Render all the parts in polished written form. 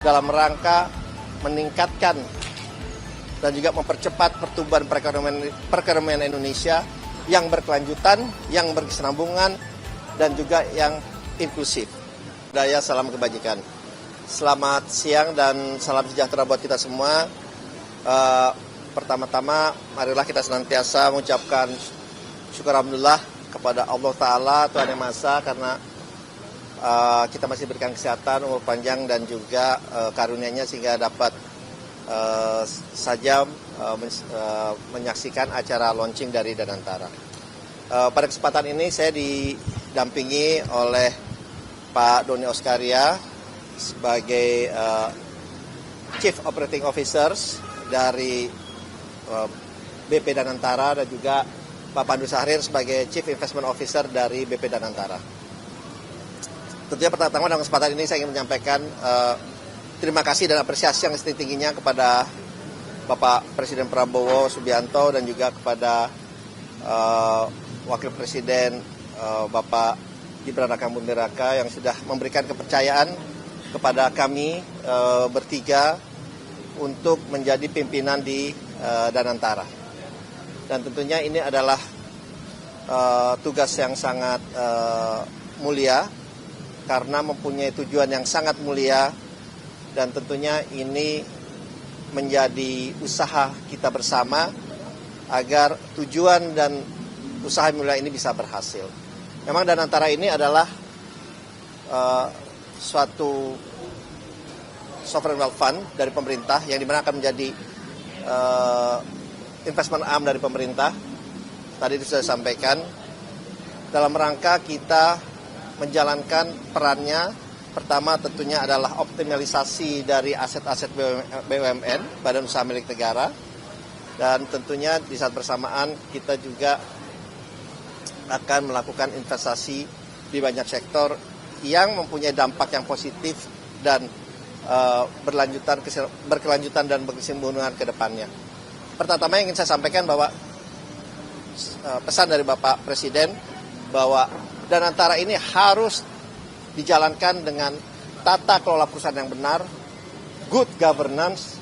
dalam rangka meningkatkan dan juga mempercepat pertumbuhan perekonomian Indonesia yang berkelanjutan, yang berkesinambungan, dan juga yang inklusif. Daya salam kebajikan. Selamat siang dan salam sejahtera buat kita semua. Pertama-tama, marilah kita senantiasa mengucapkan syukur alhamdulillah kepada Allah Ta'ala, Tuhan Yang Maha Esa, karena kita masih berikan kesehatan, umur panjang, dan juga karunia-Nya sehingga dapat menyaksikan acara launching dari Danantara. Pada kesempatan ini saya didampingi oleh Pak Doni Oskaria sebagai Chief Operating Officers dari BP Danantara, dan juga Pak Pandu Sahrir sebagai Chief Investment Officer dari BP Danantara. Tentunya pertama dalam kesempatan ini saya ingin menyampaikan terima kasih dan apresiasi yang setinggi-tingginya kepada Bapak Presiden Prabowo Subianto dan juga kepada Wakil Presiden Bapak Gibran Rakabuming Raka yang sudah memberikan kepercayaan kepada kami bertiga untuk menjadi pimpinan di Danantara. Dan tentunya ini adalah tugas yang sangat mulia karena mempunyai tujuan yang sangat mulia, dan tentunya ini menjadi usaha kita bersama agar tujuan dan usaha mulia ini bisa berhasil. Memang Danantara ini adalah suatu sovereign wealth fund dari pemerintah yang dimana akan menjadi investment arm dari pemerintah. Tadi itu sudah disampaikan dalam rangka kita menjalankan perannya. Pertama tentunya adalah optimalisasi dari aset-aset BUMN, Badan Usaha Milik Negara, dan tentunya di saat bersamaan kita juga akan melakukan investasi di banyak sektor yang mempunyai dampak yang positif dan berkelanjutan dan berkesinambungan ke depannya. Pertama yang ingin saya sampaikan bahwa pesan dari Bapak Presiden bahwa Danantara ini harus dijalankan dengan tata kelola perusahaan yang benar, good governance,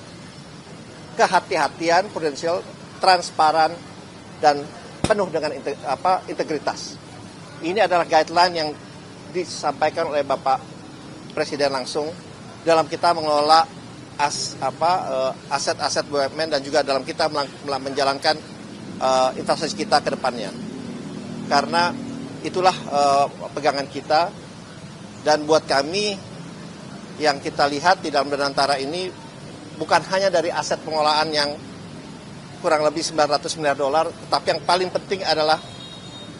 kehati-hatian, prudensial, transparan, dan penuh dengan integritas. Ini adalah guideline yang disampaikan oleh Bapak Presiden langsung dalam kita mengelola aset-aset BUMN dan juga dalam kita menjalankan investasi kita ke depannya. Karena itulah pegangan kita, dan buat kami yang kita lihat di dalam Danantara ini bukan hanya dari aset pengelolaan yang kurang lebih 900 miliar dolar, tetapi yang paling penting adalah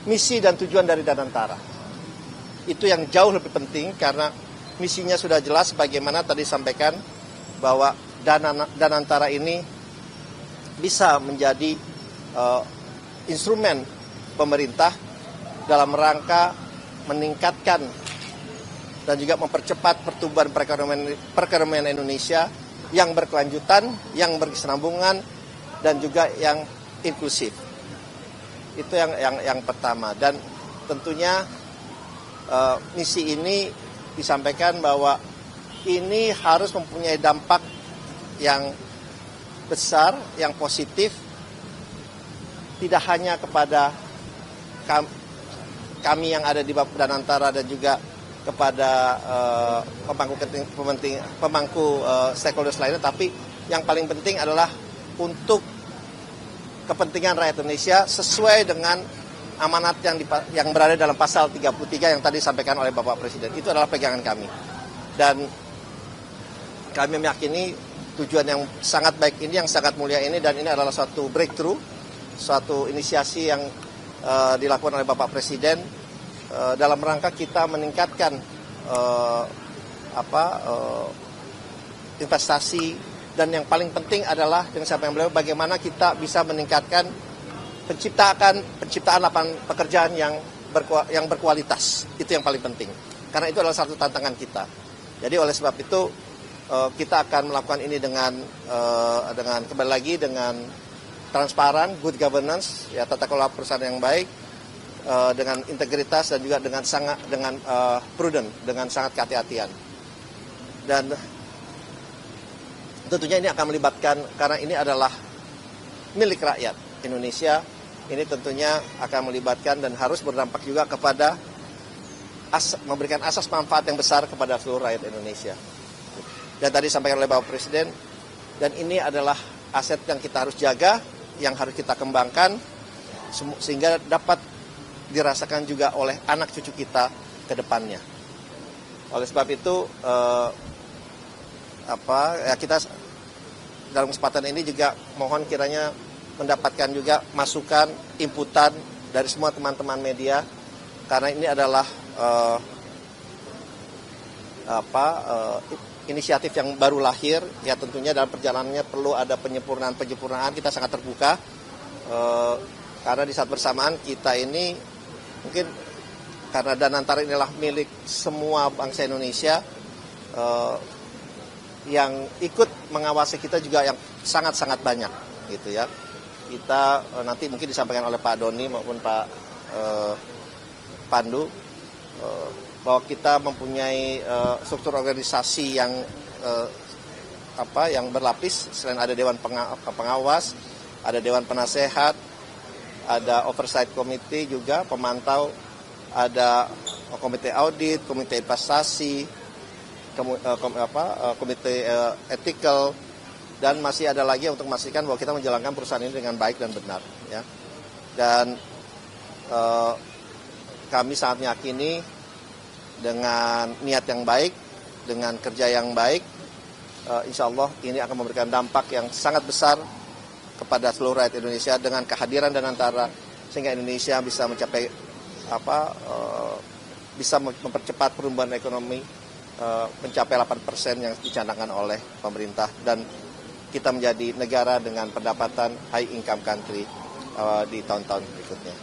misi dan tujuan dari Danantara. Itu yang jauh lebih penting karena misinya sudah jelas, bagaimana tadi sampaikan bahwa Danantara ini bisa menjadi instrumen pemerintah dalam rangka meningkatkan dan juga mempercepat pertumbuhan perekonomian Indonesia yang berkelanjutan, yang berkesinambungan, dan juga yang inklusif. Itu yang pertama. Dan tentunya misi ini disampaikan bahwa ini harus mempunyai dampak yang besar, yang positif, tidak hanya kepada kami yang ada di Danantara dan juga kepada pemangku stakeholders lainnya, tapi yang paling penting adalah untuk kepentingan rakyat Indonesia sesuai dengan amanat yang berada dalam pasal 33 yang tadi disampaikan oleh Bapak Presiden. Itu adalah pegangan kami. Dan kami meyakini tujuan yang sangat baik ini, yang sangat mulia ini, dan ini adalah suatu breakthrough, suatu inisiasi yang dilakukan oleh Bapak Presiden dalam rangka kita meningkatkan investasi, dan yang paling penting adalah dengan sampaian beliau bagaimana kita bisa meningkatkan penciptaan lapangan pekerjaan yang berkualitas. Itu yang paling penting karena itu adalah satu tantangan kita. Jadi oleh sebab itu kita akan melakukan ini dengan kembali lagi dengan transparan, good governance, ya, tata kelola perusahaan yang baik, dengan integritas dan juga dengan prudent, dengan sangat kehati-hatian. Dan Tentunya ini akan melibatkan, karena ini adalah milik rakyat Indonesia, ini tentunya akan melibatkan dan harus berdampak juga kepada memberikan asas manfaat yang besar kepada seluruh rakyat Indonesia. Dan tadi disampaikan oleh Bapak Presiden, dan ini adalah aset yang kita harus jaga, yang harus kita kembangkan, sehingga dapat dirasakan juga oleh anak cucu kita ke depannya. Oleh sebab itu, kita dalam kesempatan ini juga mohon kiranya mendapatkan juga masukan, inputan dari semua teman-teman media, karena ini adalah inisiatif yang baru lahir, ya tentunya dalam perjalanannya perlu ada penyempurnaan, kita sangat terbuka, karena di saat bersamaan kita ini mungkin karena Danantara inilah milik semua bangsa Indonesia, yang ikut mengawasi kita juga yang sangat-sangat banyak gitu ya. Kita nanti mungkin disampaikan oleh Pak Doni maupun Pak Pandu, bahwa kita mempunyai struktur organisasi yang berlapis. Selain ada Dewan Pengawas, ada Dewan Penasehat, ada Oversight Committee juga, pemantau, ada Komite Audit, Komite Investasi, Komite Ethical, dan masih ada lagi untuk memastikan bahwa kita menjalankan perusahaan ini dengan baik dan benar. Ya. Dan kami sangat meyakini dengan niat yang baik, dengan kerja yang baik, insya Allah ini akan memberikan dampak yang sangat besar kepada seluruh rakyat Indonesia dengan kehadiran Danantara, sehingga Indonesia bisa mencapai bisa mempercepat pertumbuhan ekonomi mencapai 8% yang dicanangkan oleh pemerintah, dan kita menjadi negara dengan pendapatan high income country di tahun-tahun berikutnya.